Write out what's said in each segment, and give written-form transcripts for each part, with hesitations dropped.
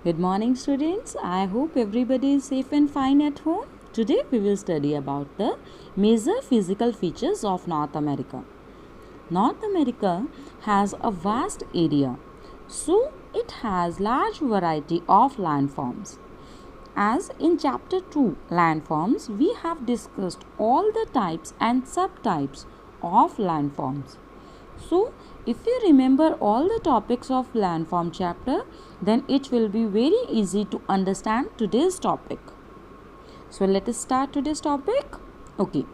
Good morning, students. I hope everybody is safe and fine at home. Today we will study about the major physical features of North America. North America has a vast area, so it has large variety of landforms. As in chapter 2 landforms, we have discussed all the types and subtypes of landforms. So, if you remember all the topics of landform chapter, then it will be very easy to understand today's topic. So, let us start today's topic. Okay.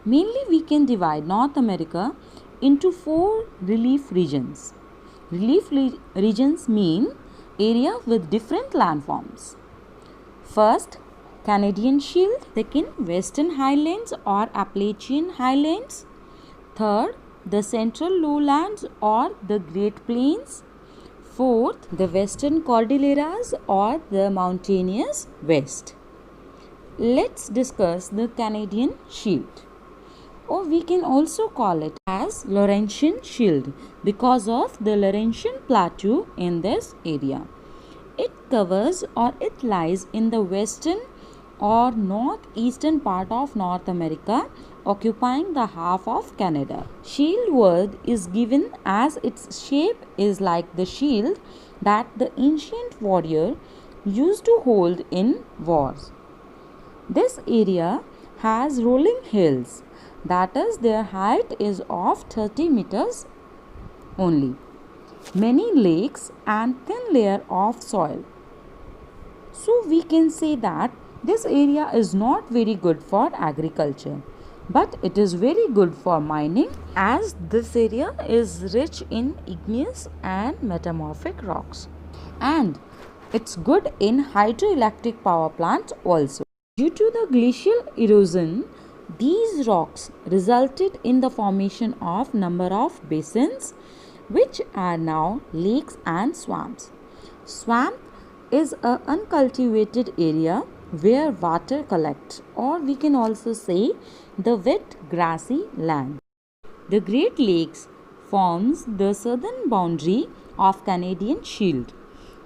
Mainly we can divide North America into 4 relief regions. Relief regions mean area with different landforms. First, Canadian Shield. Second, Western Highlands or Appalachian Highlands. Third, the Central Lowlands or the Great Plains. Fourth, the Western Cordilleras or the Mountainous West. Let's discuss the Canadian Shield. Or we can also call it as Laurentian Shield because of the Laurentian Plateau in this area. It covers or it lies in the western or northeastern part of North America, occupying the half of Canada. Shield word is given as its shape is like the shield that the ancient warrior used to hold in wars. This area has rolling hills, that is, their height is of 30 meters only. Many lakes and thin layer of soil. So we can say that this area is not very good for agriculture, but it is very good for mining as this area is rich in igneous and metamorphic rocks. And it's good in hydroelectric power plants also. Due to the glacial erosion, these rocks resulted in the formation of number of basins which are now lakes and swamps. Swamp is an uncultivated area where water collects, or we can also say the wet grassy land. The Great Lakes forms the southern boundary of Canadian Shield.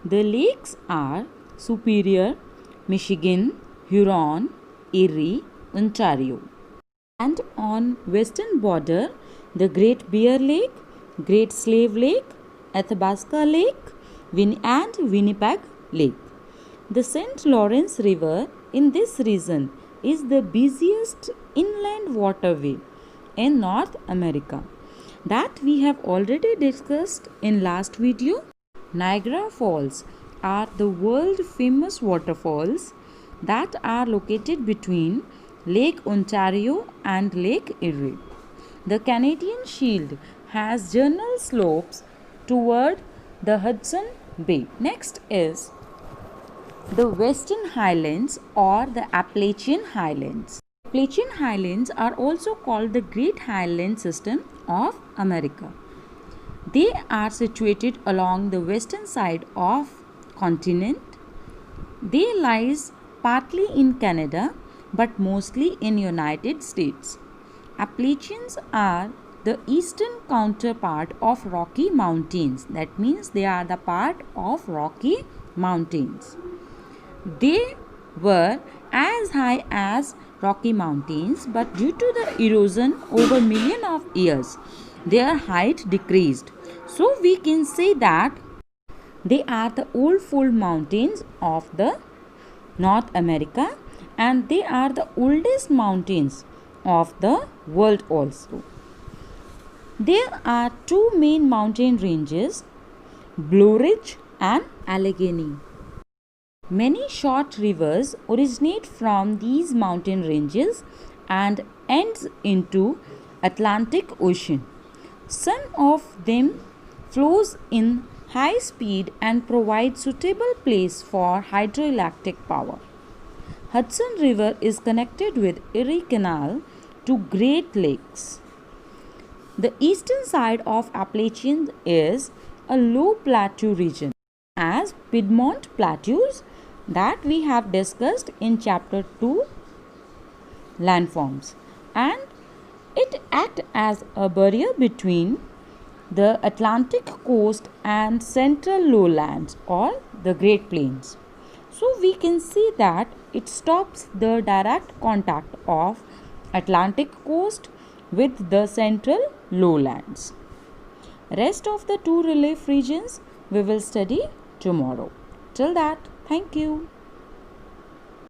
The lakes are Superior, Michigan, Huron, Erie, Ontario. And on western border, the Great Bear Lake, Great Slave Lake, Athabasca Lake, and Winnipeg Lake. The St. Lawrence River in this region is the busiest inland waterway in North America that we have already discussed in last video. Niagara Falls are the world famous waterfalls that are located between Lake Ontario and Lake Erie. The Canadian Shield has general slopes toward the Hudson Bay. Next is the Western Highlands or the Appalachian Highlands. Appalachian Highlands are also called the Great Highland System of America. They are situated along the western side of continent. They lies partly in Canada but mostly in United States. Appalachians are the eastern counterpart of Rocky Mountains. That means they are the part of Rocky Mountains. They were as high as Rocky Mountains, but due to the erosion over millions of years, their height decreased. So we can say that they are the old fold mountains of the North America, and they are the oldest mountains of the world also. There are two main mountain ranges, Blue Ridge and Allegheny. Many short rivers originate from these mountain ranges and ends into Atlantic Ocean. Some of them flows in high speed and provide suitable place for hydroelectric power. Hudson River is connected with Erie Canal to Great Lakes. The eastern side of Appalachian is a low plateau region as Piedmont Plateaus that we have discussed in chapter 2 landforms, and it acts as a barrier between the Atlantic coast and central lowlands or the Great Plains. So we can see that it stops the direct contact of Atlantic coast with the central lowlands. Rest of the two relief regions we will study tomorrow. Till that, thank you.